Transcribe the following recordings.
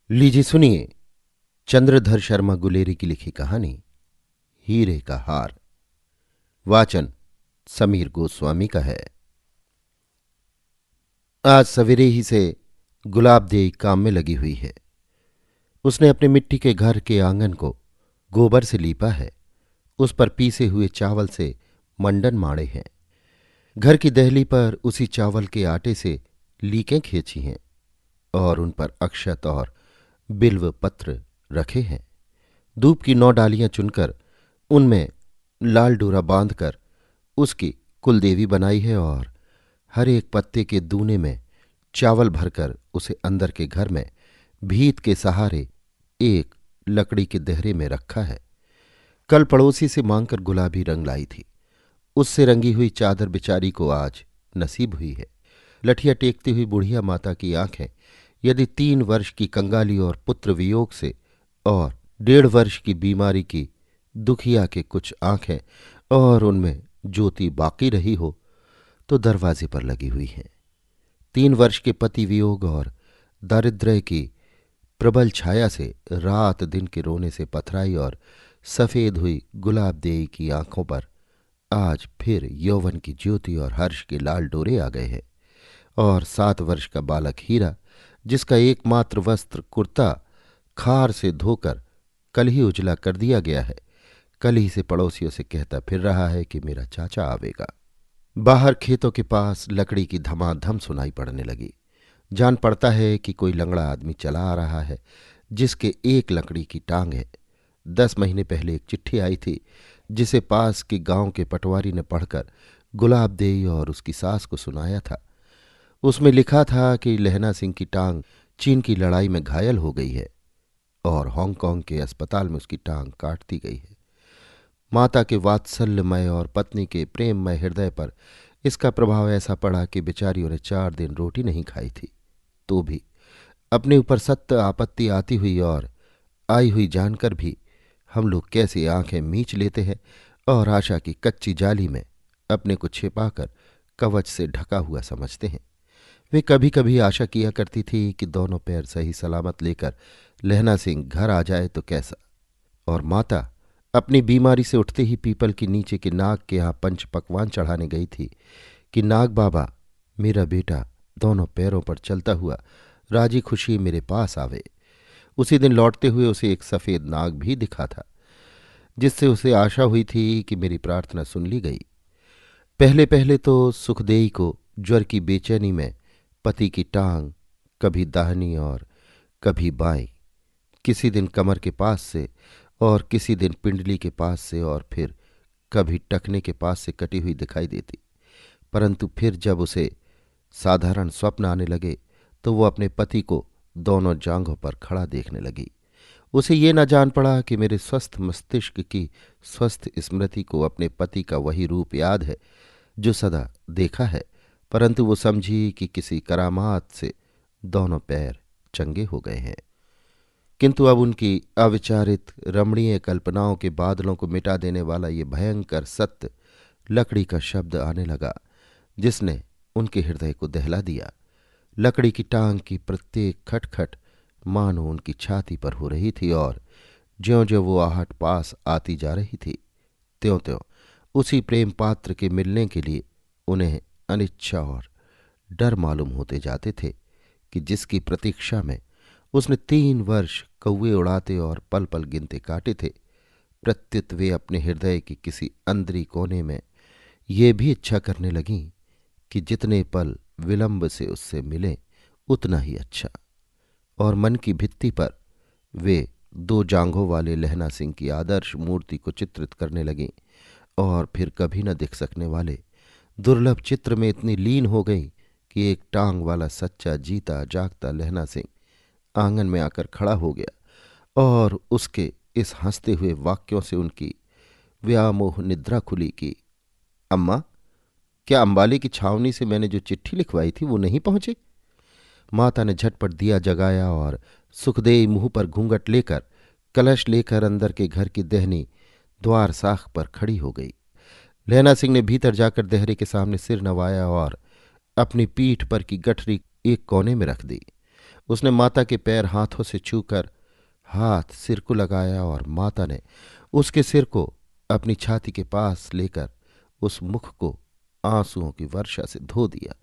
लीजिए सुनिए। चंद्रधर शर्मा गुलेरी की लिखी कहानी हीरे का हार। वाचन समीर गोस्वामी का है। आज सवेरे ही से गुलाब देई काम में लगी हुई है। उसने अपने मिट्टी के घर के आंगन को गोबर से लीपा है। उस पर पीसे हुए चावल से मंडन माड़े हैं। घर की दहली पर उसी चावल के आटे से लीकें खींची हैं और उन पर अक्षत और बिल्व पत्र रखे हैं। धूप की 9 डालियां चुनकर उनमें लाल डोरा बांधकर उसकी कुलदेवी बनाई है और हर एक पत्ते के दूने में चावल भरकर उसे अंदर के घर में भीत के सहारे एक लकड़ी के देहरे में रखा है। कल पड़ोसी से मांगकर गुलाबी रंग लाई थी। उससे रंगी हुई चादर बेचारी को आज नसीब हुई है। लठिया टेकती हुई बुढ़िया माता की आंखें यदि 3 वर्ष की कंगाली और पुत्र वियोग से और 1.5 वर्ष की बीमारी की दुखिया के कुछ आंखें और उनमें ज्योति बाकी रही हो तो दरवाजे पर लगी हुई हैं। 3 वर्ष के पति वियोग और दारिद्र्य की प्रबल छाया से रात दिन के रोने से पथराई और सफेद हुई गुलाब देई की आंखों पर आज फिर यौवन की ज्योति और हर्ष के लाल डोरे आ गए हैं। और 7 वर्ष का बालक हीरा, जिसका एकमात्र वस्त्र कुर्ता खार से धोकर कल ही उजला कर दिया गया है, कल ही से पड़ोसियों से कहता फिर रहा है कि मेरा चाचा आवेगा। बाहर खेतों के पास लकड़ी की धमाधम सुनाई पड़ने लगी। जान पड़ता है कि कोई लंगड़ा आदमी चला आ रहा है जिसके एक लकड़ी की टांग है। 10 महीने पहले एक चिट्ठी आई थी जिसे पास के गांव के पटवारी ने पढ़कर गुलाब देई और उसकी सास को सुनाया था। उसमें लिखा था कि लहना सिंह की टांग चीन की लड़ाई में घायल हो गई है और हांगकांग के अस्पताल में उसकी टांग काट दी गई है। माता के वात्सल्यमय और पत्नी के प्रेममय हृदय पर इसका प्रभाव ऐसा पड़ा कि बेचारियों ने 4 दिन रोटी नहीं खाई थी। तो भी अपने ऊपर सख्त आपत्ति आती हुई और आई हुई जानकर भी हम लोग कैसे आंखें मींच लेते हैं और आशा की कच्ची जाली में अपने को छिपाकर कवच से ढका हुआ समझते हैं। वे कभी कभी आशा किया करती थी कि दोनों पैर सही सलामत लेकर लहना सिंह घर आ जाए तो कैसा। और माता अपनी बीमारी से उठते ही पीपल के नीचे के नाग के यहाँ पंच पकवान चढ़ाने गई थी कि नाग बाबा, मेरा बेटा दोनों पैरों पर चलता हुआ राजी खुशी मेरे पास आवे। उसी दिन लौटते हुए उसे एक सफेद नाग भी दिखा था जिससे उसे आशा हुई थी कि मेरी प्रार्थना सुन ली गई। पहले पहले तो सुखदेई को ज्वर की बेचैनी में पति की टांग कभी दाहिनी और कभी बाईं, किसी दिन कमर के पास से और किसी दिन पिंडली के पास से और फिर कभी टखने के पास से कटी हुई दिखाई देती। परंतु फिर जब उसे साधारण स्वप्न आने लगे तो वो अपने पति को दोनों जांघों पर खड़ा देखने लगी। उसे ये न जान पड़ा कि मेरे स्वस्थ मस्तिष्क की स्वस्थ स्मृति को अपने पति का वही रूप याद है जो सदा देखा है, परंतु वो समझी कि किसी करामात से दोनों पैर चंगे हो गए हैं। किंतु अब उनकी अविचारित रमणीय कल्पनाओं के बादलों को मिटा देने वाला ये भयंकर सत्य लकड़ी का शब्द आने लगा जिसने उनके हृदय को दहला दिया। लकड़ी की टांग की प्रत्येक खटखट मानो उनकी छाती पर हो रही थी और ज्यों ज्यों वो आहट पास आती जा रही थी त्यों त्यों उसी प्रेम पात्र के मिलने के लिए उन्हें अनिच्छा और डर मालूम होते जाते थे कि जिसकी प्रतीक्षा में उसने 3 वर्ष कौवे उड़ाते और पल पल गिनते काटे थे, प्रत्युत वे अपने हृदय की किसी अंदरी कोने में ये भी इच्छा करने लगीं कि जितने पल विलंब से उससे मिलें उतना ही अच्छा। और मन की भित्ति पर वे 2 जांघों वाले लहना सिंह की आदर्श मूर्ति को चित्रित करने लगीं और फिर कभी न दिख सकने वाले दुर्लभ चित्र में इतनी लीन हो गई कि एक टांग वाला सच्चा जीता जागता लहना सिंह आंगन में आकर खड़ा हो गया और उसके इस हंसते हुए वाक्यों से उनकी व्यामोह निद्रा खुली कि अम्मा, क्या अंबाले की छावनी से मैंने जो चिट्ठी लिखवाई थी वो नहीं पहुंचे? माता ने झटपट दिया जगाया और सुखदेई मुंह पर घूंघट लेकर कलश लेकर अंदर के घर की दहनी द्वार साख पर खड़ी हो गई। लहना सिंह ने भीतर जाकर देहरे के सामने सिर नवाया और अपनी पीठ पर की गठरी एक कोने में रख दी। उसने माता के पैर हाथों से छूकर हाथ सिर को लगाया और माता ने उसके सिर को अपनी छाती के पास लेकर उस मुख को आंसुओं की वर्षा से धो दिया,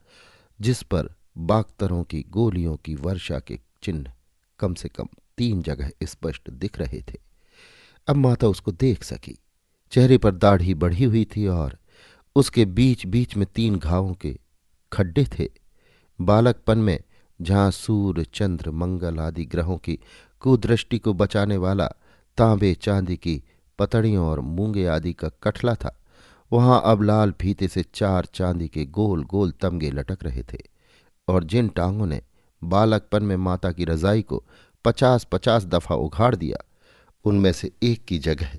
जिस पर बागतरों की गोलियों की वर्षा के चिन्ह कम से कम 3 जगह स्पष्ट दिख रहे थे। अब माता उसको देख सकी। चेहरे पर दाढ़ी बढ़ी हुई थी और उसके बीच बीच में 3 घावों के खड्डे थे। बालकपन में जहां सूर्य चंद्र मंगल आदि ग्रहों की कुदृष्टि को बचाने वाला तांबे चांदी की पतड़ियों और मूंगे आदि का कठला था, वहां अब लाल फीते से 4 चांदी के गोल गोल तमगे लटक रहे थे। और जिन टांगों ने बालकपन में माता की रजाई को 50-50 दफा उघाड़ दिया, उनमें से एक की जगह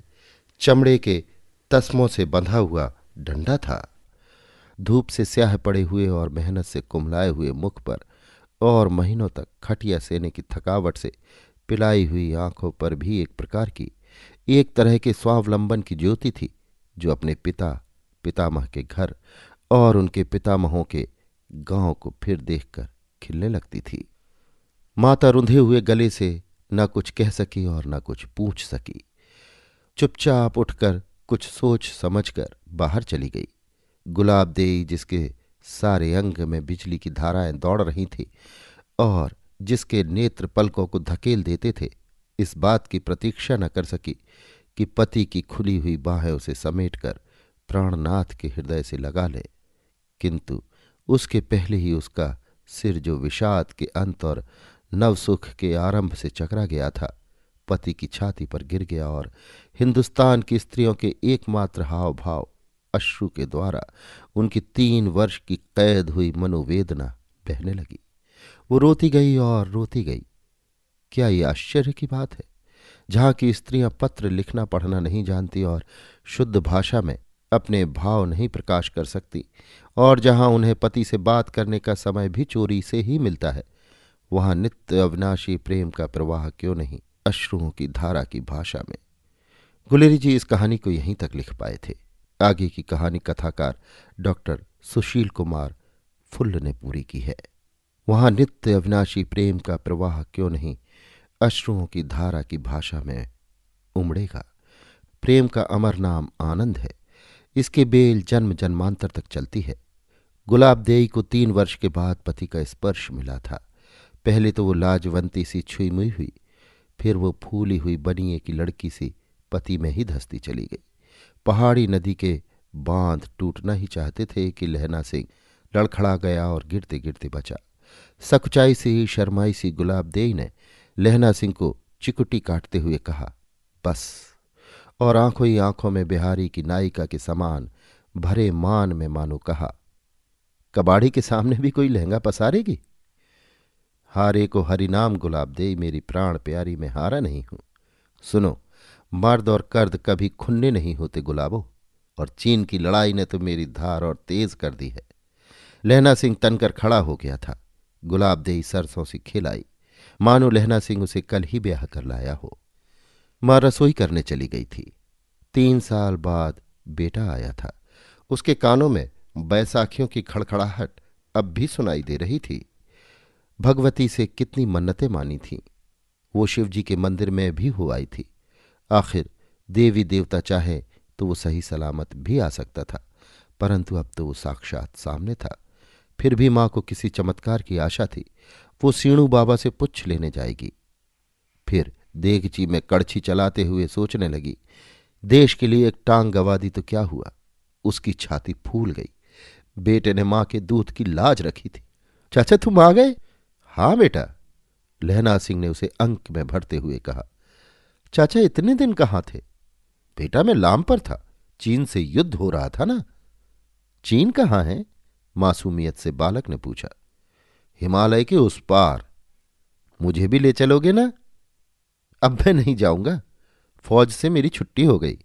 चमड़े के तस्मों से बंधा हुआ डंडा था। धूप से स्याह पड़े हुए और मेहनत से कुम्हलाए हुए मुख पर और महीनों तक खटिया सेने की थकावट से पिलाई हुई आंखों पर भी एक प्रकार की, एक तरह के स्वावलंबन की ज्योति थी, जो अपने पितामह के घर और उनके पितामहों के गांव को फिर देखकर खिलने लगती थी। माता रुंधे हुए गले से न कुछ कह सकी और न कुछ पूछ सकी। चुपचाप उठकर कुछ सोच समझकर बाहर चली गई। गुलाबदेई, जिसके सारे अंग में बिजली की धाराएं दौड़ रही थीं और जिसके नेत्र पलकों को धकेल देते थे, इस बात की प्रतीक्षा न कर सकी कि पति की खुली हुई बाहें उसे समेटकर प्राणनाथ के हृदय से लगा ले। किंतु उसके पहले ही उसका सिर, जो विषाद के अंत और नवसुख के आरंभ से चकरा गया था, पति की छाती पर गिर गया और हिंदुस्तान की स्त्रियों के एकमात्र हाव भाव अश्रु के द्वारा उनकी 3 वर्ष की कैद हुई मनोवेदना बहने लगी। वो रोती गई और रोती गई। क्या ये आश्चर्य की बात है? जहाँ की स्त्रियां पत्र लिखना पढ़ना नहीं जानती और शुद्ध भाषा में अपने भाव नहीं प्रकाश कर सकती, और जहाँ उन्हें पति से बात करने का समय भी चोरी से ही मिलता है, वहाँ नित्य अविनाशी प्रेम का प्रवाह क्यों नहीं अश्रुओं की धारा की भाषा में? गुलेरी जी इस कहानी को यहीं तक लिख पाए थे। आगे की कहानी कथाकार डॉक्टर सुशील कुमार फुल्ल ने पूरी की है। वहां नित्य अविनाशी प्रेम का प्रवाह क्यों नहीं अश्रुओं की धारा की भाषा में उमड़ेगा। प्रेम का अमर नाम आनंद है। इसके बेल जन्म जन्मांतर तक चलती है। गुलाबदेई को 3 वर्ष के बाद पति का स्पर्श मिला था। पहले तो वो लाजवंती सी छुई मुई हुई, फिर वो फूली हुई बनिए की लड़की सी पति में ही धंसती चली गई। पहाड़ी नदी के बांध टूटना ही चाहते थे कि लहना सिंह लड़खड़ा गया और गिरते गिरते बचा। सकुचाई सी शर्माई सी गुलाबदेई ने लहना सिंह को चिकुटी काटते हुए कहा, बस, और आंखों ही आंखों में बिहारी की नायिका के समान भरे मान में मानो कहा, कबाड़ी के सामने भी कोई लहंगा पसारेगी? हारे को हरिनाम गुलाबदेई, मेरी प्राण प्यारी, मैं हारा नहीं हूं। सुनो, मर्द और कर्द कभी खुन्ने नहीं होते गुलाबो, और चीन की लड़ाई ने तो मेरी धार और तेज कर दी है। लहना सिंह तनकर खड़ा हो गया था। गुलाबदेई सरसों सी खिलाई, मानो लहना सिंह उसे कल ही ब्याह कर लाया हो। माँ रसोई करने चली गई थी। 3 साल बाद बेटा आया था। उसके कानों में बैसाखियों की खड़खड़ाहट अब भी सुनाई दे रही थी। भगवती से कितनी मन्नतें मानी थीं। वो शिवजी के मंदिर में भी हो आई थी। आखिर देवी देवता चाहे तो वो सही सलामत भी आ सकता था, परंतु अब तो वो साक्षात सामने था। फिर भी माँ को किसी चमत्कार की आशा थी। वो सीणू बाबा से पुछ लेने जाएगी। फिर देगची में कड़छी चलाते हुए सोचने लगी, देश के लिए एक टांग गंवा दी तो क्या हुआ? उसकी छाती फूल गई। बेटे ने माँ के दूध की लाज रखी थी। चाचा तुम आ गए? हाँ बेटा, लहना सिंह ने उसे अंक में भरते हुए कहा। चाचा इतने दिन कहाँ थे? बेटा मैं लाम पर था, चीन से युद्ध हो रहा था ना। चीन कहाँ है? मासूमियत से बालक ने पूछा। हिमालय के उस पार। मुझे भी ले चलोगे ना? अब मैं नहीं जाऊंगा, फौज से मेरी छुट्टी हो गई।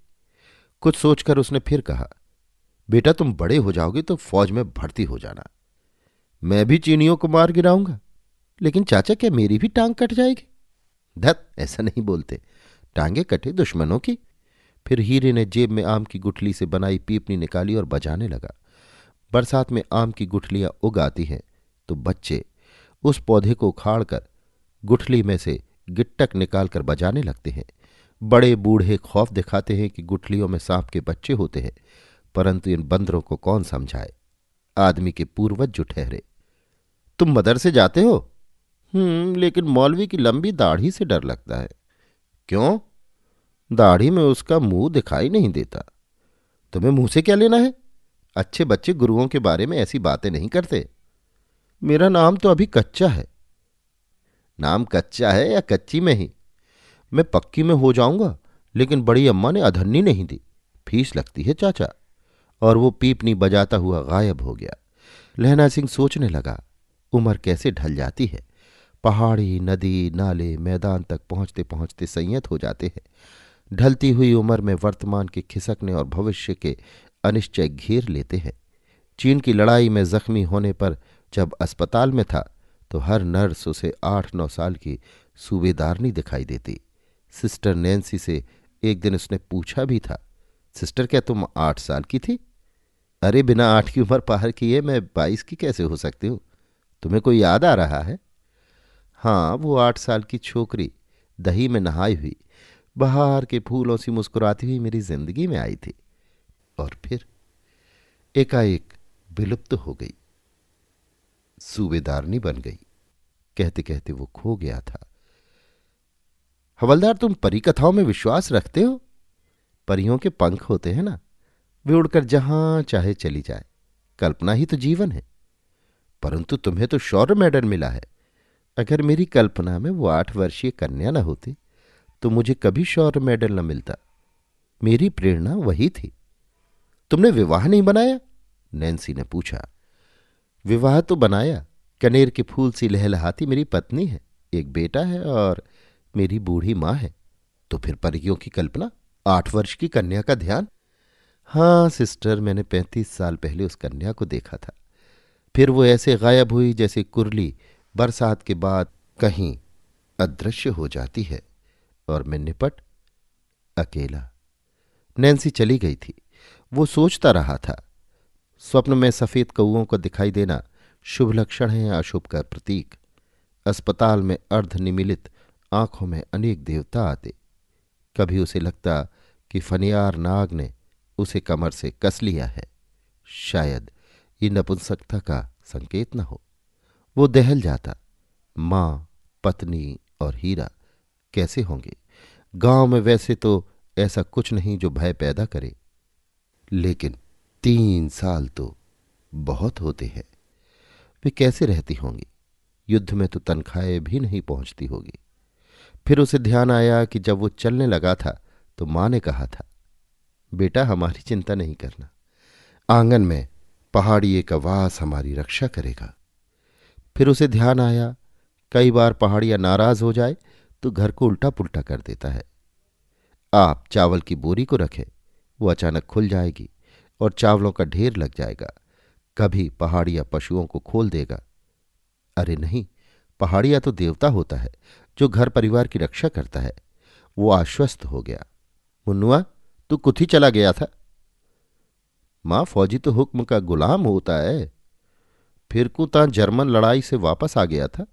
कुछ सोचकर उसने फिर कहा, बेटा तुम बड़े हो जाओगे तो फौज में भर्ती हो जाना। मैं भी चीनियों को मार गिराऊंगा। लेकिन चाचा क्या मेरी भी टांग कट जाएगी? धत, ऐसा नहीं बोलते। टांगे कटे दुश्मनों की। फिर हीरे ने जेब में आम की गुठली से बनाई पीपनी निकाली और बजाने लगा। बरसात में आम की गुठलियां उग आती हैं तो बच्चे उस पौधे को उखाड़कर गुठली में से गिट्टक निकालकर बजाने लगते हैं। बड़े बूढ़े खौफ दिखाते हैं कि गुठलियों में सांप के बच्चे होते हैं, परंतु इन बंदरों को कौन समझाए। आदमी के पूर्वज जो ठहरे। तुम मदरसे जाते हो? लेकिन मौलवी की लंबी दाढ़ी से डर लगता है। क्यों? दाढ़ी में उसका मुंह दिखाई नहीं देता। तुम्हें मुंह से क्या लेना है? अच्छे बच्चे गुरुओं के बारे में ऐसी बातें नहीं करते। मेरा नाम तो अभी कच्चा है। नाम कच्चा है या कच्ची में ही? मैं पक्की में हो जाऊंगा, लेकिन बड़ी अम्मा ने अधन्नी नहीं दी। फीस लगती है चाचा। और वो पीपनी बजाता हुआ गायब हो गया। लहना सिंह सोचने लगा, उम्र कैसे ढल जाती है। पहाड़ी, नदी, नाले, मैदान तक पहुंचते पहुंचते संयत हो जाते हैं। ढलती हुई उम्र में वर्तमान के खिसकने और भविष्य के अनिश्चय घेर लेते हैं। चीन की लड़ाई में जख्मी होने पर जब अस्पताल में था तो हर नर्स उसे 8-9 साल की सूबेदारनी दिखाई देती। सिस्टर नैन्सी से एक दिन उसने पूछा भी था, सिस्टर क्या तुम 8 साल की थी? अरे बिना 8 की उम्र पार किए मैं 22 की कैसे हो सकती हूँ? तुम्हें कोई याद आ रहा है? हाँ, वो 8 साल की छोकरी दही में नहाई हुई, बहार के फूलों सी मुस्कुराती हुई मेरी जिंदगी में आई थी और फिर एकाएक विलुप्त हो गई। सूबेदारनी बन गई। कहते कहते वो खो गया था। हवलदार, तुम परी कथाओं में विश्वास रखते हो? परियों के पंख होते हैं ना, वे उड़कर जहां चाहे चली जाए। कल्पना ही तो जीवन है। परंतु तुम्हें तो शौर्य मेडल मिला है। अगर मेरी कल्पना में वो 8 वर्षीय कन्या न होती तो मुझे कभी शौर्य मेडल न मिलता। मेरी प्रेरणा वही थी। तुमने विवाह नहीं बनाया? नैन्सी ने पूछा। विवाह तो बनाया। कनेर के फूल सी लहलहाती मेरी पत्नी है, एक बेटा है और मेरी बूढ़ी माँ है। तो फिर परियों की कल्पना, 8 वर्ष की कन्या का ध्यान। हाँ सिस्टर, मैंने 35 साल पहले उस कन्या को देखा था। फिर वो ऐसे गायब हुई जैसे कुरली बरसात के बाद कहीं अदृश्य हो जाती है, और मैं निपट अकेला। नैन्सी चली गई थी। वो सोचता रहा था, स्वप्न में सफेद कौओं को दिखाई देना शुभ लक्षण है या अशुभ का प्रतीक? अस्पताल में अर्धनिमीलित आंखों में अनेक देवता आते। कभी उसे लगता कि फनियार नाग ने उसे कमर से कस लिया है। शायद ये नपुंसकता का संकेत न हो। वो दहल जाता। माँ, पत्नी और हीरा कैसे होंगे? गांव में वैसे तो ऐसा कुछ नहीं जो भय पैदा करे, लेकिन 3 साल तो बहुत होते हैं। वे कैसे रहती होंगी? युद्ध में तो तनख्वाहें भी नहीं पहुंचती होगी। फिर उसे ध्यान आया कि जब वो चलने लगा था तो माँ ने कहा था, बेटा हमारी चिंता नहीं करना, आंगन में पहाड़ी एक वास हमारी रक्षा करेगा। फिर उसे ध्यान आया, कई बार पहाड़िया नाराज हो जाए तो घर को उल्टा पुल्टा कर देता है। आप चावल की बोरी को रखें, वो अचानक खुल जाएगी और चावलों का ढेर लग जाएगा। कभी पहाड़िया पशुओं को खोल देगा। अरे नहीं, पहाड़िया तो देवता होता है जो घर परिवार की रक्षा करता है। वो आश्वस्त हो गया। मुन्नुआ, तू कुथी चला गया था? मां, फौजी तो हुक्म का गुलाम होता है। फिर को ता जर्मन लड़ाई से वापस आ गया था।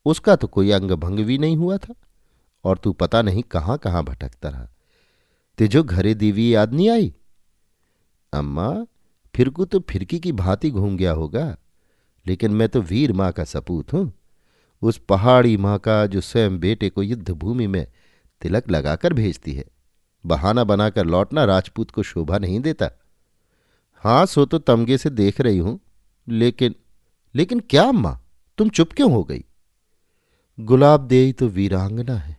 उसका तो कोई अंग भंग भी नहीं हुआ था, और तू पता नहीं कहां कहां भटकता रहा। तिजो घरे दीवी याद नहीं आई? अम्मा, फिर को तो फिरकी की भांति घूम गया होगा, लेकिन मैं तो वीर माँ का सपूत हूं। उस पहाड़ी माँ का जो स्वयं बेटे को युद्ध भूमि में तिलक लगाकर भेजती है। बहाना बनाकर लौटना राजपूत को शोभा नहीं देता। हाँ, सो तो तमगे से देख रही हूं, लेकिन क्या अम्मा, तुम चुप क्यों हो गई? गुलाब देई तो वीरांगना है,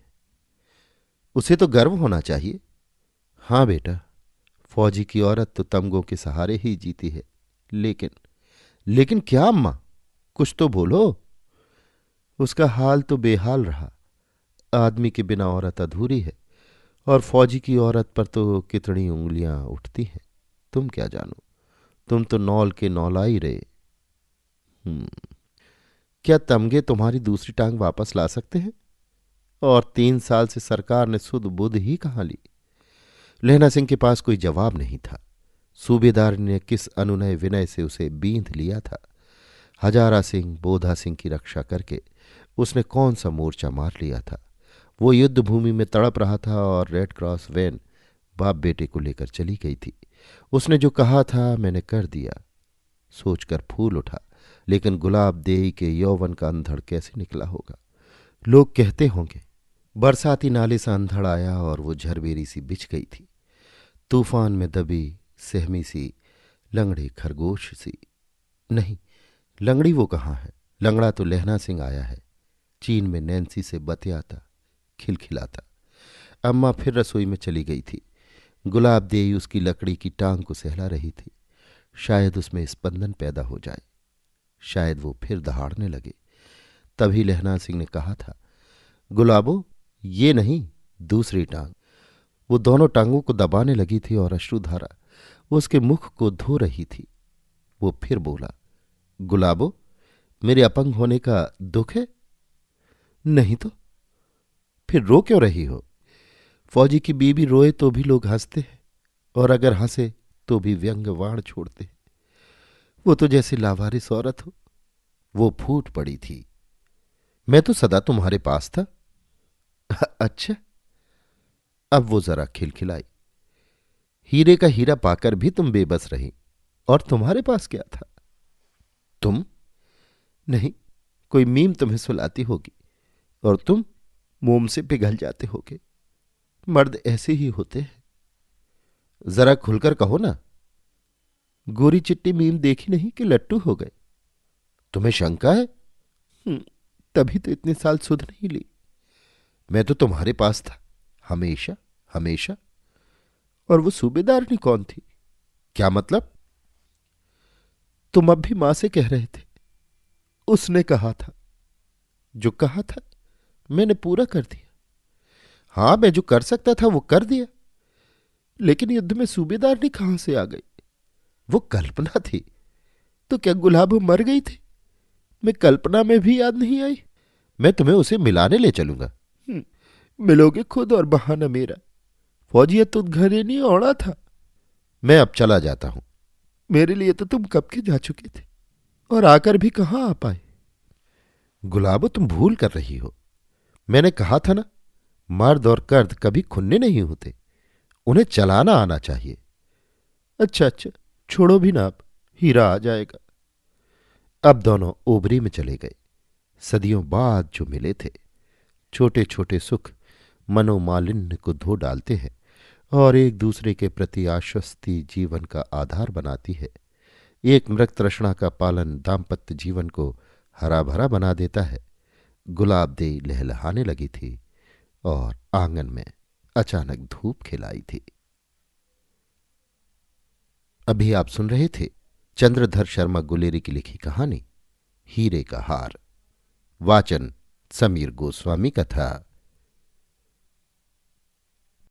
उसे तो गर्व होना चाहिए। हाँ बेटा, फौजी की औरत तो तमगों के सहारे ही जीती है। लेकिन क्या अम्मा, कुछ तो बोलो। उसका हाल तो बेहाल रहा। आदमी के बिना औरत अधूरी है, और फौजी की औरत पर तो कितनी उंगलियां उठती हैं। तुम क्या जानो, तुम तो नौल के नौलाई रहे। हम्म, क्या तमगे तुम्हारी दूसरी टांग वापस ला सकते हैं? और 3 साल से सरकार ने सुध बुध ही कहाँ ली? लहना सिंह के पास कोई जवाब नहीं था। सूबेदार ने किस अनुनय विनय से उसे बींध लिया था। हजारा सिंह, बोधा सिंह की रक्षा करके उसने कौन सा मोर्चा मार लिया था। वो युद्ध भूमि में तड़प रहा था और रेड क्रॉस वैन बाप बेटे को लेकर चली गई थी। उसने जो कहा था मैंने कर दिया, सोचकर फूल उठा। लेकिन गुलाब देई के यौवन का अंधड़ कैसे निकला होगा। लोग कहते होंगे बरसाती नाले से अंधड़ आया और वो झरबेरी सी बिछ गई थी, तूफान में दबी सहमी सी, लंगड़े खरगोश सी। नहीं, लंगड़ी वो कहाँ है। लंगड़ा तो लहना सिंह आया है, चीन में नैन्सी से बतियाता खिलखिलाता। अम्मा फिर रसोई में चली गई थी। गुलाब देई उसकी लकड़ी की टांग को सहला रही थी। शायद उसमें स्पंदन पैदा हो जाए, शायद वो फिर दहाड़ने लगे। तभी लहना सिंह ने कहा था, गुलाबो, ये नहीं, दूसरी टांग। वो दोनों टांगों को दबाने लगी थी और अश्रुधारा उसके मुख को धो रही थी। वो फिर बोला, गुलाबो, मेरे अपंग होने का दुख है? नहीं तो फिर रो क्यों रही हो? फौजी की बीवी रोए तो भी लोग हंसते हैं, और अगर हंसे तो भी व्यंग वाण छोड़ते हैं। वो तो जैसे लावारिस औरत हो। वो फूट पड़ी थी, मैं तो सदा तुम्हारे पास था। अच्छा। अब वो जरा खिलखिलाई। हीरे का हीरा पाकर भी तुम बेबस रही, और तुम्हारे पास क्या था? तुम नहीं, कोई मीम तुम्हें सुलाती होगी, और तुम मोम से पिघल जाते होगे। मर्द ऐसे ही होते हैं। जरा खुलकर कहो ना। गोरी चिट्टी मीम देखी नहीं कि लट्टू हो गए? तुम्हें शंका है? तभी तो इतने साल सुध नहीं ली। मैं तो तुम्हारे पास था, हमेशा हमेशा। और वो सूबेदारनी कौन थी? क्या मतलब? तुम अब भी मां से कह रहे थे। उसने कहा था, जो कहा था मैंने पूरा कर दिया। हां, मैं जो कर सकता था वो कर दिया, लेकिन युद्ध में सूबेदारनी कहां से आ गई? वो कल्पना थी। तो क्या गुलाबो मर गई थी? मैं कल्पना में भी याद नहीं आई। मैं तुम्हें उसे मिलाने ले चलूंगा। मिलोगे खुद और बहाना मेरा। फौजी तो घरे नहीं औड़ा था। मैं अब चला जाता हूं। मेरे लिए तो तुम कब के जा चुके थे, और आकर भी कहां आ पाए। गुलाबो, तुम भूल कर रही हो। मैंने कहा था ना, मर्द और कर्द कभी खुन्ने नहीं होते, उन्हें चलाना आना चाहिए। अच्छा अच्छा, छोड़ो भी ना, अब हीरा आ जाएगा। अब दोनों ओबरी में चले गए। सदियों बाद जो मिले थे। छोटे छोटे सुख मनोमालिन्य को धो डालते हैं और एक दूसरे के प्रति आश्वस्ति जीवन का आधार बनाती है। एक मृग तृष्णा का पालन दाम्पत्य जीवन को हरा भरा बना देता है। गुलाब देई लहलहाने लगी थी और आंगन में अचानक धूप खिलाई थी। अभी आप सुन रहे थे चंद्रधर शर्मा गुलेरी की लिखी कहानी हीरे का हार। वाचन समीर गोस्वामी का था।